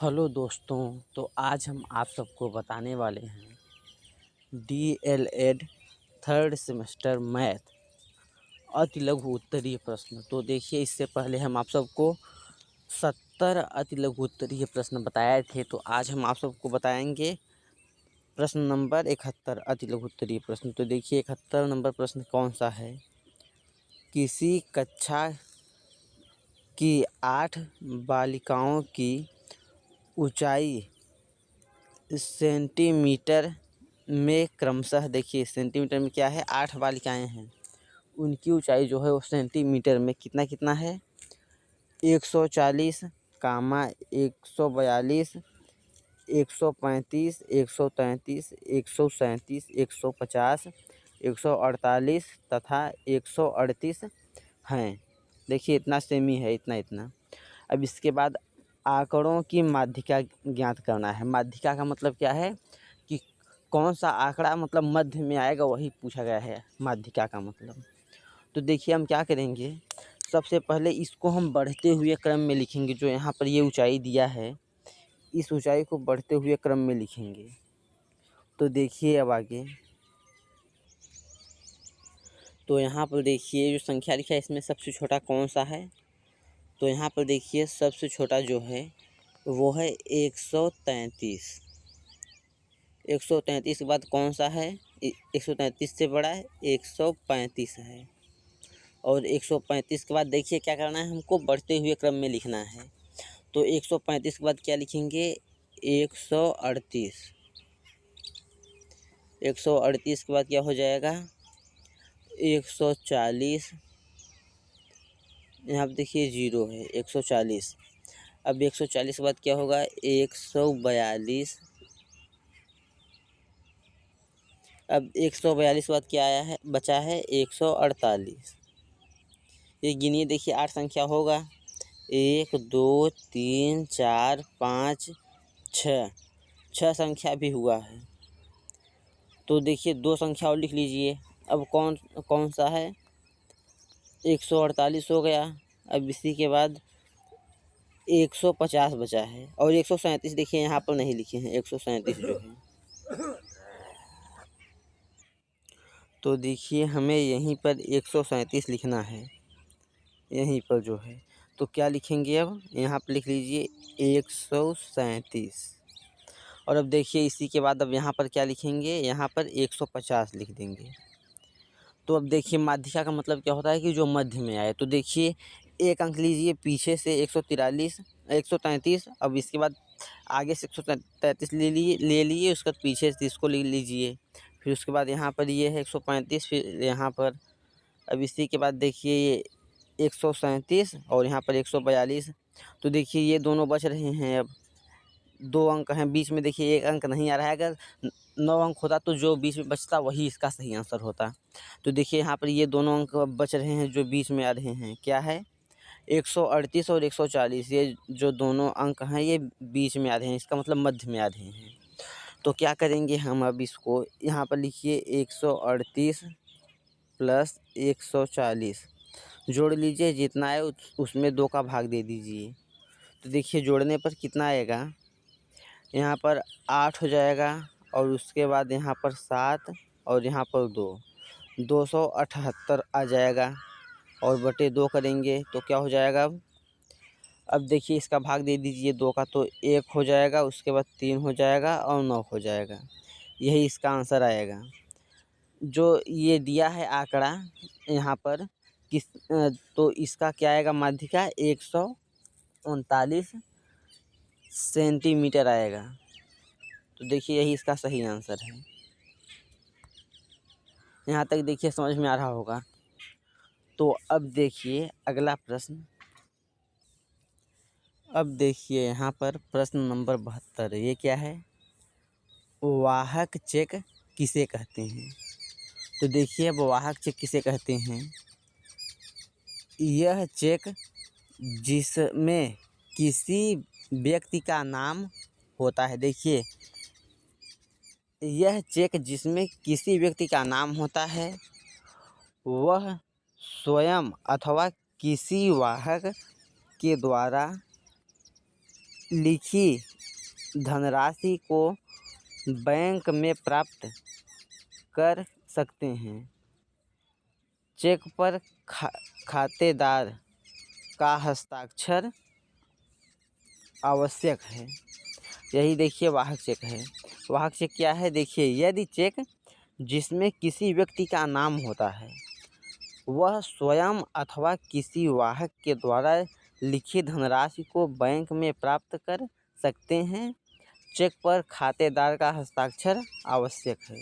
Hello दोस्तों। तो आज हम आप सबको बताने वाले हैं DLED थर्ड सेमेस्टर मैथ अति लघु उत्तरीय प्रश्न। तो देखिए, इससे पहले हम आप सबको 70 अति लघु उत्तरीय प्रश्न बताए थे। तो आज हम आप सबको बताएंगे प्रश्न नंबर 71 अति लघु उत्तरीय प्रश्न। तो देखिए, 71 नंबर प्रश्न कौन सा है। किसी कक्षा की 8 बालिकाओं की ऊंचाई सेंटीमीटर में क्रमशः, देखिए सेंटीमीटर में क्या है, 8 बालिकाएं हैं, उनकी ऊंचाई जो है वो सेंटीमीटर में कितना कितना है, 140, 142, 135, 133, 137, 150, 148 तथा 138 हैं। देखिए इतना सेमी है, इतना इतना। अब इसके बाद आंकड़ों की माध्यिका ज्ञात करना है। माध्यिका का मतलब क्या है कि कौन सा आंकड़ा मतलब मध्य में आएगा, वही पूछा गया है माध्यिका का मतलब। तो देखिए हम क्या करेंगे, सबसे पहले इसको हम बढ़ते हुए क्रम में लिखेंगे। जो यहाँ पर ये ऊंचाई दिया है, इस ऊंचाई को बढ़ते हुए क्रम में लिखेंगे। तो देखिए अब आगे, तो यहाँ पर देखिए जो संख्या लिखा है इसमें सबसे छोटा कौन सा है। तो यहाँ पर देखिए सबसे छोटा जो है वो है 133। 133 के बाद कौन सा है, 133 से बड़ा है 135 है। और 135 के बाद देखिए क्या करना है, हमको बढ़ते हुए क्रम में लिखना है। तो 135 के बाद क्या लिखेंगे, 138। 138 के बाद क्या हो जाएगा, 140। यहाँ पर देखिए 0 है, 140। अब 140 के बाद क्या होगा, 142। अब 142 के बाद क्या आया है, बचा है 148। ये गिनिए, देखिए 8 संख्या होगा, 1 2 3 4 5 6, 6 संख्या भी हुआ है। तो देखिए 2 संख्या और लिख लीजिए। अब कौन कौन सा है, 148 हो गया। अब इसी के बाद 150 बचा है, और 137 देखिए यहाँ पर नहीं लिखे हैं, 137 जो है। तो देखिए हमें यहीं पर 137 लिखना है, यहीं पर जो है। तो क्या लिखेंगे, अब यहाँ पर लिख लीजिए 137। और अब देखिए इसी के बाद अब यहाँ पर क्या लिखेंगे, यहाँ पर 150 लिख देंगे। तो अब देखिए माध्यिका का मतलब क्या होता है कि जो मध्य में आए। तो देखिए एक अंक लीजिए पीछे से 133। अब इसके बाद आगे से 133 ले लिए, उसके बाद पीछे से इसको ले लीजिए। फिर उसके बाद यहाँ पर ये है 135, फिर यहाँ पर। अब इसी के बाद देखिए ये 137 और यहाँ पर 142। तो देखिए ये दोनों बच रहे हैं। अब 2 अंक हैं बीच में, देखिए 1 अंक नहीं आ रहा है। अगर 9 अंक होता तो जो बीच में बचता वही इसका सही आंसर होता। तो देखिए यहाँ पर ये दोनों अंक बच रहे हैं जो बीच में आ रहे हैं, क्या है, 138 और 140। ये जो दोनों अंक हैं ये बीच में आ रहे हैं, इसका मतलब मध्य में आ रहे हैं। तो क्या करेंगे हम, अब इसको यहाँ पर लिखिए 138 प्लस 140 जोड़ लीजिए, जितना है उसमें 2 का भाग दे दीजिए। तो देखिए जोड़ने पर कितना आएगा, यहाँ पर 8 हो जाएगा, और उसके बाद यहाँ पर 7 और यहाँ पर 278 आ जाएगा। और बटे 2 करेंगे तो क्या हो जाएगा, अब देखिए इसका भाग दे दीजिए 2 का, तो 1 हो जाएगा, उसके बाद 3 हो जाएगा और 9 हो जाएगा। यही इसका आंसर आएगा। जो ये दिया है आंकड़ा यहाँ पर तो इसका क्या आएगा, माध्यिका 139 सेंटीमीटर आएगा। तो देखिए यही इसका सही आंसर है। यहाँ तक देखिए समझ में आ रहा होगा। तो अब देखिए अगला प्रश्न। अब देखिए यहाँ पर प्रश्न नंबर 72, ये क्या है, वाहक चेक किसे कहते हैं। तो देखिए अब वाहक चेक किसे कहते हैं, यह चेक जिसमें किसी व्यक्ति का नाम होता है। देखिए यह चेक जिसमें किसी व्यक्ति का नाम होता है, वह स्वयं अथवा किसी वाहक के द्वारा लिखी धनराशि को बैंक में प्राप्त कर सकते हैं। चेक पर खातेदार का हस्ताक्षर आवश्यक है। यही देखिए वाहक चेक है। वाहक चेक क्या है? देखिए, यदि चेक जिसमें किसी व्यक्ति का नाम होता है वह स्वयं अथवा किसी वाहक के द्वारा लिखी धनराशि को बैंक में प्राप्त कर सकते हैं। चेक पर खातेदार का हस्ताक्षर आवश्यक है।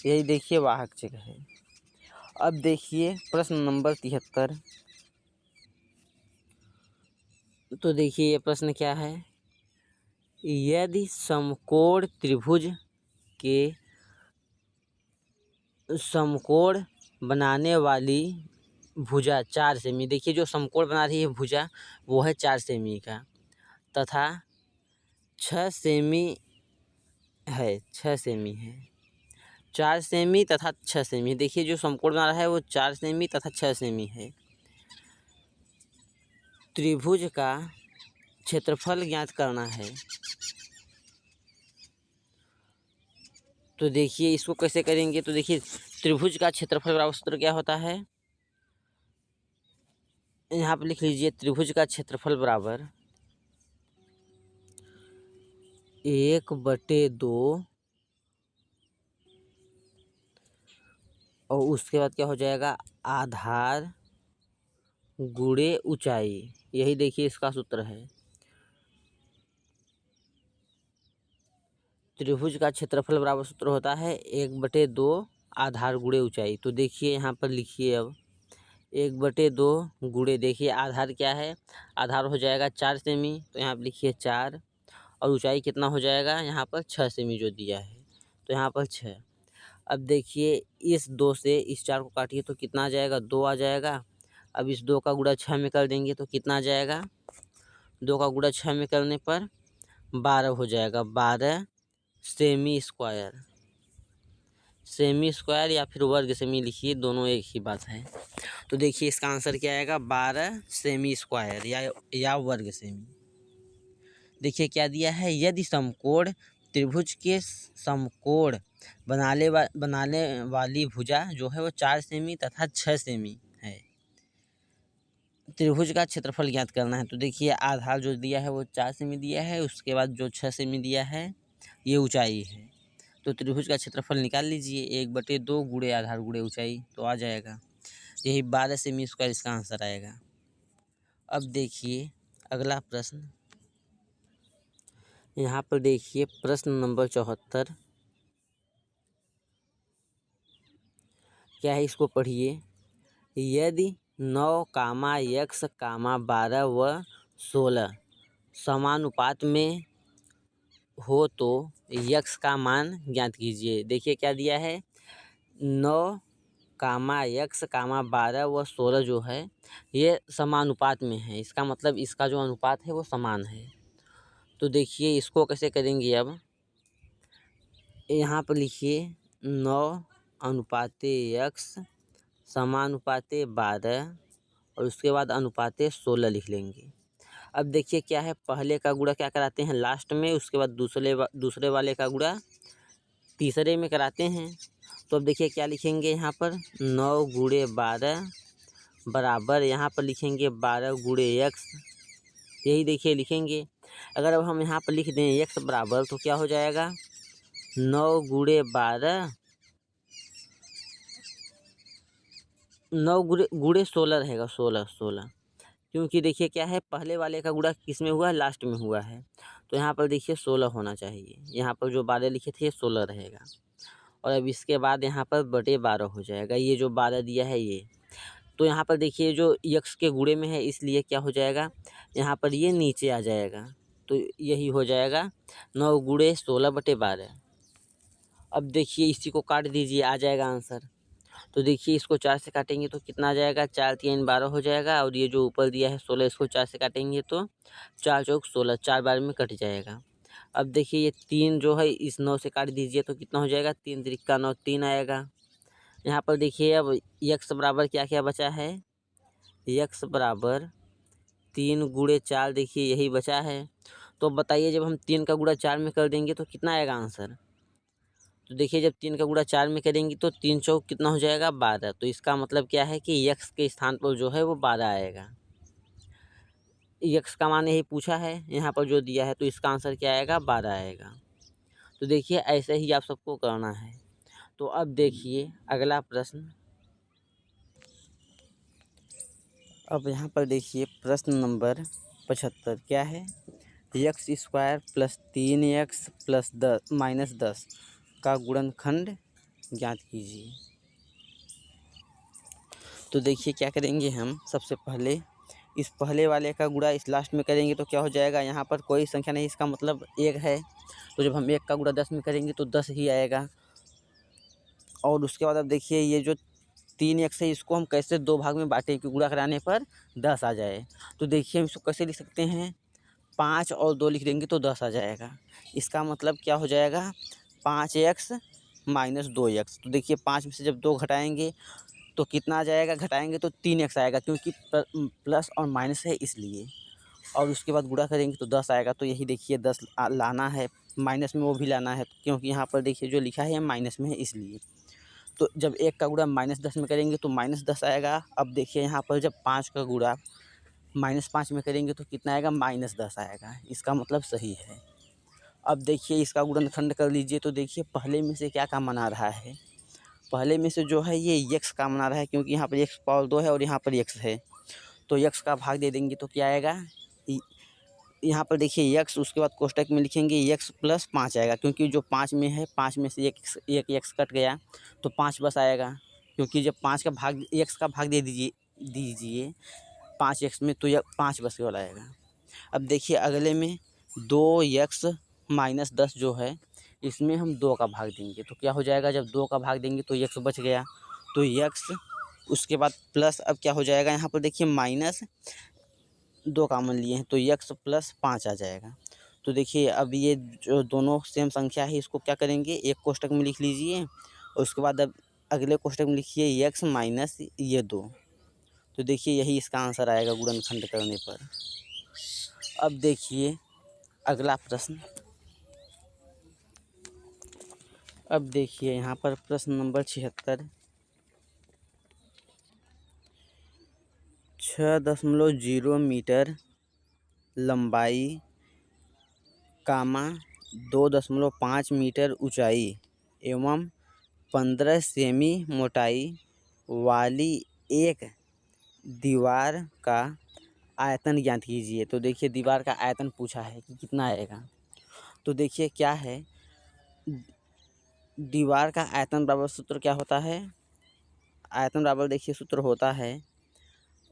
यही देखिए वाहक चेक है। अब देखिए प्रश्न नंबर 73। तो देखिए ये प्रश्न क्या है? यदि समकोण त्रिभुज के समकोण बनाने वाली भुजा 4 सेमी, देखिए जो समकोण बना रही है भुजा वो है 4 सेमी का, तथा 6 सेमी है, 6 सेमी है, 4 सेमी तथा 6 सेमी। देखिए जो समकोण बना रहा है वो 4 सेमी तथा 6 सेमी है। त्रिभुज का क्षेत्रफल ज्ञात करना है। तो देखिए इसको कैसे करेंगे? तो देखिए त्रिभुज का क्षेत्रफल बराबर सूत्र क्या होता है? यहाँ पर लिख लीजिए, त्रिभुज का क्षेत्रफल बराबर 1/2 और उसके बाद क्या हो जाएगा? आधार गुणे ऊंचाई। यही देखिए इसका सूत्र है। त्रिभुज का क्षेत्रफल बराबर सूत्र होता है 1/2 आधार गुणे ऊंचाई। तो देखिए यहाँ पर लिखिए, अब 1/2 गुणे, देखिए आधार क्या है? आधार हो जाएगा 4 सेमी, तो यहाँ पर लिखिए 4, और ऊंचाई कितना हो जाएगा? यहाँ पर 6 सेमी जो दिया है, तो यहाँ पर 6। अब देखिए इस 2 से इस 4 को काटिए तो कितना आ जाएगा? 2 आ जाएगा। अब इस 2 का गुणा 6 में कर देंगे तो कितना आ जाएगा? 2 का गुणा 6 में करने पर 12 हो जाएगा। 12 सेमी स्क्वायर, सेमी स्क्वायर या फिर वर्ग सेमी लिखिए, दोनों एक ही बात है। तो देखिए इसका आंसर क्या आएगा? 12 सेमी स्क्वायर या वर्ग सेमी। देखिए क्या दिया है? यदि समकोण त्रिभुज के समकोण बनाने वाली भुजा जो है वो 4 सेमी तथा 6 सेमी है। त्रिभुज का क्षेत्रफल ज्ञात करना है। तो देखिए आधार जो दिया है वो 4 सेमी दिया है, उसके बाद जो 6 सेमी दिया है ये ऊंचाई है। तो त्रिभुज का क्षेत्रफल निकाल लीजिए, 1/2 गुणे आधार गुणे ऊंचाई, तो आ जाएगा यही 12 सेमी स्क्वायर इसका आंसर आएगा। अब देखिए अगला प्रश्न, यहाँ पर देखिए प्रश्न नंबर 74 क्या है, इसको पढ़िए। यदि 9, x, 12 व 16 समानुपात में हो तो x का मान ज्ञात कीजिए। देखिए क्या दिया है? 9, x, 12 व 16 जो है ये समानुपात में है। इसका मतलब इसका जो अनुपात है वो समान है। तो देखिए इसको कैसे करेंगे? अब यहाँ पर लिखिए 9:x समानुपाते 12 और उसके बाद अनुपाते 16 लिख लेंगे। अब देखिए क्या है, पहले का गुणा क्या कराते हैं? लास्ट में, उसके बाद दूसरे वाले का गुणा तीसरे में कराते हैं। तो अब देखिए क्या लिखेंगे यहाँ पर? 9 गुणे 12 बराबर, यहाँ पर लिखेंगे 12 गुणे x। यही देखिए लिखेंगे। अगर अब हम यहाँ पर लिख दें x बराबर, तो क्या हो जाएगा? 9 गुणे 12, 9 गुणे 16 रहेगा, 16। क्योंकि देखिए क्या है, पहले वाले का गुणा किस में हुआ है? लास्ट में हुआ है। तो यहाँ पर देखिए 16 होना चाहिए। यहाँ पर जो 12 लिखे थे ये 16 रहेगा। और अब इसके बाद यहाँ पर बटे 12 हो जाएगा। ये जो 12 दिया है ये, तो यहाँ पर देखिए जो x के गुणे में है इसलिए क्या हो जाएगा? यहाँ पर ये नीचे आ जाएगा। तो यही हो जाएगा 9 गुणे 16/12। अब देखिए इसी को काट दीजिए, आ जाएगा आंसर। तो देखिए इसको 4 से काटेंगे तो कितना आ जाएगा? 4 3 12 हो जाएगा। और ये जो ऊपर दिया है 16, इसको 4 से काटेंगे तो 4 चौक 16, 4 बार में कट जाएगा। अब देखिए ये 3 जो है इस 9 से काट दीजिए तो कितना हो जाएगा? 3 त्रिका 9, 3 आएगा। यहाँ पर देखिए अब x बराबर क्या क्या बचा है? x बराबर 3 गुणे 4, देखिए यही बचा है। तो बताइए जब हम 3 का गुणा 4 में कर देंगे तो कितना आएगा आंसर। तो देखिए जब 3 का गुणा 4 में करेंगे तो 3 चौक कितना हो जाएगा 12। तो इसका मतलब क्या है कि यक्स के स्थान पर जो है वो 12 आएगा। यक्स का मान यही पूछा है यहाँ पर जो दिया है, तो इसका आंसर क्या आएगा 12 आएगा। तो देखिए ऐसे ही आप सबको करना है। तो अब देखिए अगला प्रश्न। अब यहाँ पर देखिए प्रश्न नंबर 75 क्या है, x square plus 3x plus 10 minus 10 का गुणनखंड ज्ञात कीजिए। तो देखिए क्या करेंगे हम, सबसे पहले इस पहले वाले का गुणा इस लास्ट में करेंगे तो क्या हो जाएगा, यहाँ पर कोई संख्या नहीं, इसका मतलब 1 है। तो जब हम 1 का गुणा 10 में करेंगे तो 10 ही आएगा। और उसके बाद अब देखिए ये जो 3x है इसको हम कैसे 2 भाग में बांटें कि गुणा कराने पर 10 आ जाए। तो देखिए हम इसको कैसे लिख सकते हैं, 5 और 2 लिख देंगे तो 10 आ जाएगा। इसका मतलब क्या हो जाएगा 5x माइनस 2x। तो देखिए 5 में से जब 2 घटाएंगे तो कितना आ जाएगा, घटाएंगे तो 3x आएगा, क्योंकि प्लस और माइनस है इसलिए। और उसके बाद गुणा करेंगे तो 10 आएगा। तो यही देखिए 10 लाना है, माइनस में वो भी लाना है, क्योंकि यहाँ पर देखिए जो लिखा है माइनस में है इसलिए। तो जब 1 का गुणा माइनस 10 में करेंगे तो माइनस 10 आएगा। अब देखिए यहाँ पर जब 5 का गुणा माइनस 5 में करेंगे तो कितना आएगा, माइनस 10 आएगा। इसका मतलब सही है। अब देखिए इसका गुणनखंड कर लीजिए। तो देखिए पहले में से क्या काम आ रहा है, पहले में से जो है ये यक्स काम आ रहा है, क्योंकि यहाँ पर x पावर 2 है और यहाँ पर x है। तो यक्स का भाग दे देंगे तो क्या आएगा, यहाँ पर देखिए यक्स, उसके बाद कोष्टक में लिखेंगे यक्स प्लस 5 आएगा, क्योंकि जो 5 में है 5 में से एक यक्स कट गया तो 5 बस आएगा। क्योंकि जब 5 का भाग यक्स का भाग दे दीजिए 5x में तो यह 5 बस केवल आएगा। अब देखिए अगले में 2x माइनस 10 जो है इसमें हम 2 का भाग देंगे तो क्या हो जाएगा, जब 2 का भाग देंगे तो x बच गया। तो x उसके बाद प्लस, अब क्या हो जाएगा यहाँ पर देखिए माइनस 2 कॉमन लिए हैं तो x प्लस 5 आ जाएगा। तो देखिए अब ये जो दोनों सेम संख्या है इसको क्या करेंगे, एक कोष्टक में लिख लीजिए और उसके बाद अब अगले कोष्टक में लिखिए x माइनस ये 2। तो देखिए यही इसका आंसर आएगा गुणनखंड करने पर। अब देखिए अगला प्रश्न। अब देखिए यहाँ पर प्रश्न नंबर 76, 6.0 मीटर लंबाई, 2.5 मीटर ऊंचाई एवं 15 सेमी मोटाई वाली एक दीवार का आयतन ज्ञात कीजिए। तो देखिए दीवार का आयतन पूछा है कि कितना आएगा। तो देखिए क्या है, दीवार का आयतन बराबर सूत्र क्या होता है, आयतन बराबर देखिए सूत्र होता है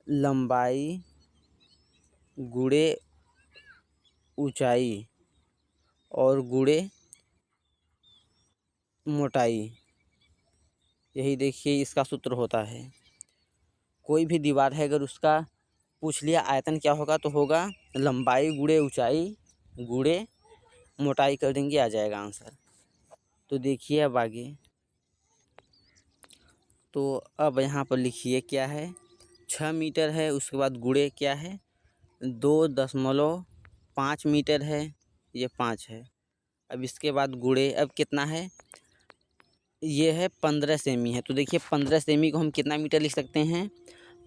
लंबाई गुणे ऊंचाई और गुणे मोटाई। यही देखिए इसका सूत्र होता है। कोई भी दीवार है अगर उसका पूछ लिया आयतन क्या होगा तो होगा लंबाई गुणे ऊंचाई गुणे मोटाई, कर देंगे आ जाएगा आंसर। तो देखिए अब आगे, तो अब यहाँ पर लिखिए क्या है, 6 मीटर है, उसके बाद गुणे क्या है 2.5 मीटर है, ये 5 है। अब इसके बाद गुणे अब कितना है, ये है 15 सेमी है। तो देखिए 15 सेमी को हम कितना मीटर लिख सकते हैं,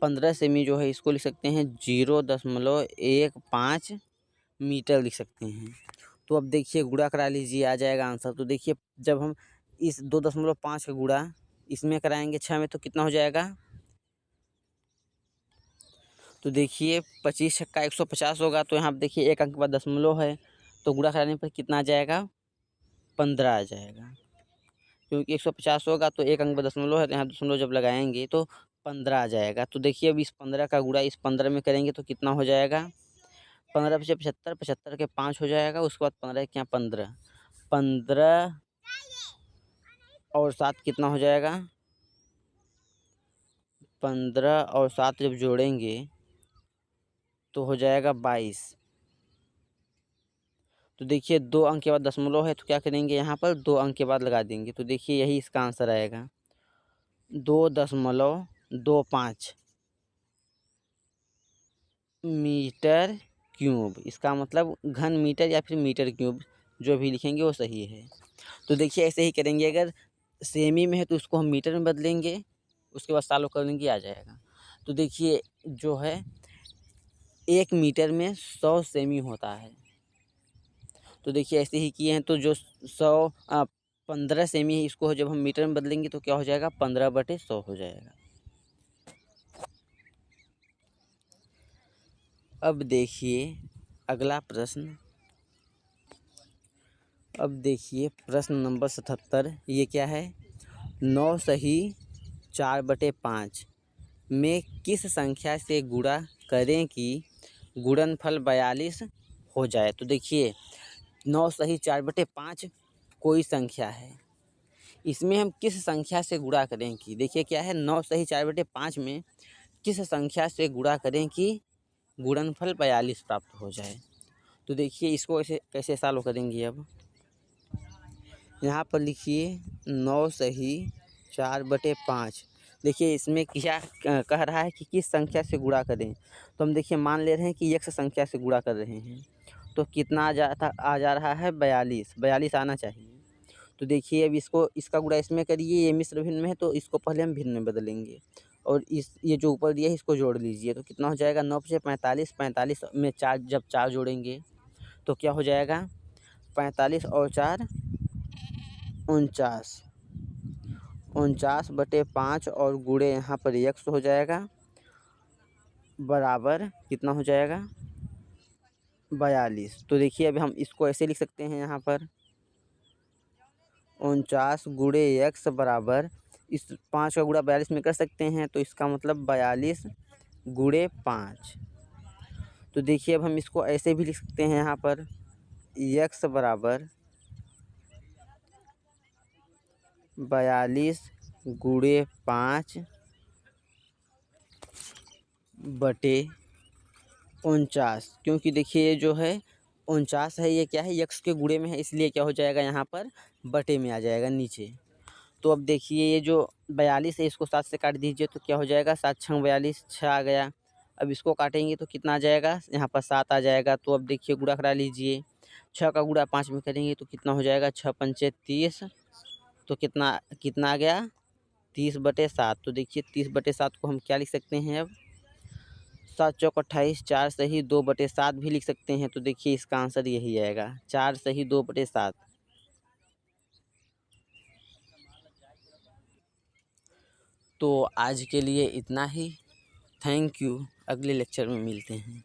15 सेमी जो है इसको लिख सकते हैं 0.15 मीटर लिख सकते हैं। तो अब देखिए गुणा करा लीजिए आ जाएगा आंसर। तो देखिए जब हम इस 2.5 का गुणा इसमें कराएंगे 6 में तो कितना हो जाएगा, तो देखिए 25 छक्का 150 होगा। तो यहाँ पर देखिए एक अंक के बाद दशमलव है तो गुणा कराने पर कितना आ जाएगा, 15 आ जाएगा। क्योंकि 150 होगा तो एक अंक में दशमलव है तो यहाँ दशमलव जब लगाएंगे तो 15 आ जाएगा। तो देखिए अब इस 15 का गुणा इस 15 में करेंगे तो कितना हो जाएगा, 15 पीछे 75, 75 के 5 हो जाएगा। उसके बाद 15 के यहाँ 15, 15 और 7 कितना हो जाएगा, 15 और 7 जब जोड़ेंगे तो हो जाएगा 22। तो देखिए 2 अंक के बाद दशमलव है तो क्या करेंगे, यहाँ पर 2 अंक के बाद लगा देंगे। तो देखिए यही इसका आंसर आएगा 2.25 मीटर क्यूब, इसका मतलब घन मीटर या फिर मीटर क्यूब, जो भी लिखेंगे वो सही है। तो देखिए ऐसे ही करेंगे, अगर सेमी में है तो उसको हम मीटर में बदलेंगे, उसके बाद सॉल्व करेंगे आ जाएगा। तो देखिए जो है 1 मीटर में 100 सेमी होता है। तो देखिए ऐसे ही किए हैं, तो जो 15 सेमी है, इसको जब हम मीटर में बदलेंगे तो क्या हो जाएगा, 15/100 हो जाएगा। अब देखिए अगला प्रश्न। अब देखिए प्रश्न नंबर 77, ये क्या है, 9 सही 4/5 में किस संख्या से गुणा करें कि गुणनफल 42 हो जाए। तो देखिए 9 सही 4/5 कोई संख्या है, इसमें हम किस संख्या से गुणा करें कि, देखिए क्या है, 9 सही 4/5 में किस संख्या से गुणा करें कि गुणनफल 42 प्राप्त हो जाए। तो देखिए इसको ऐसे कैसे सॉल्व करेंगे। अब यहाँ पर लिखिए 9 सही 4/5, देखिए इसमें क्या कह रहा है कि किस संख्या से गुणा करें। तो हम देखिए मान ले रहे हैं कि x संख्या से गुणा कर रहे हैं, तो कितना आ जा रहा है, 42 आना चाहिए। तो देखिए अब इसको, इसका गुणा इसमें करिए, ये मिश्र भिन्न में है तो इसको पहले हम भिन्न में बदलेंगे, और ये जो ऊपर दिया है इसको जोड़ लीजिए, तो कितना हो जाएगा, 9 से 45, 45 में 4 जब 4 जोड़ेंगे तो क्या हो जाएगा, 45 और 4 49, 49/5 और गुणे यहाँ पर x हो जाएगा, बराबर कितना हो जाएगा, 42। तो देखिए अभी हम इसको ऐसे लिख सकते हैं, यहाँ पर 49 गुणे x बराबर, इस 5 का गुणा 42 में कर सकते हैं, तो इसका मतलब 42 गुणे 5। तो देखिए अब हम इसको ऐसे भी लिख सकते हैं, यहाँ पर x बराबर 42 गुणे 5 बटे 49, क्योंकि देखिए ये जो है 49 है, ये क्या है, x के गुणे में है, इसलिए क्या हो जाएगा, यहाँ पर बटे में आ जाएगा नीचे। तो अब देखिए ये जो 42 है, इसको 7 से काट दीजिए तो क्या हो जाएगा, 7 छंग 42, 6 आ गया। अब इसको काटेंगे तो कितना आ जाएगा, यहाँ पर 7 आ जाएगा। तो अब देखिए गुणा करा लीजिए, 6 का गुणा 5 में करेंगे तो कितना हो जाएगा, 6 पंचे 30, तो कितना कितना आ गया, 30/7। तो देखिए 30/7 को हम क्या लिख सकते हैं, अब 7 चौक 28, 4 सही 2/7 भी लिख सकते हैं। तो देखिए इसका आंसर यही आएगा, 4 सही 2/7। तो आज के लिए इतना ही, थैंक यू, अगले लेक्चर में मिलते हैं।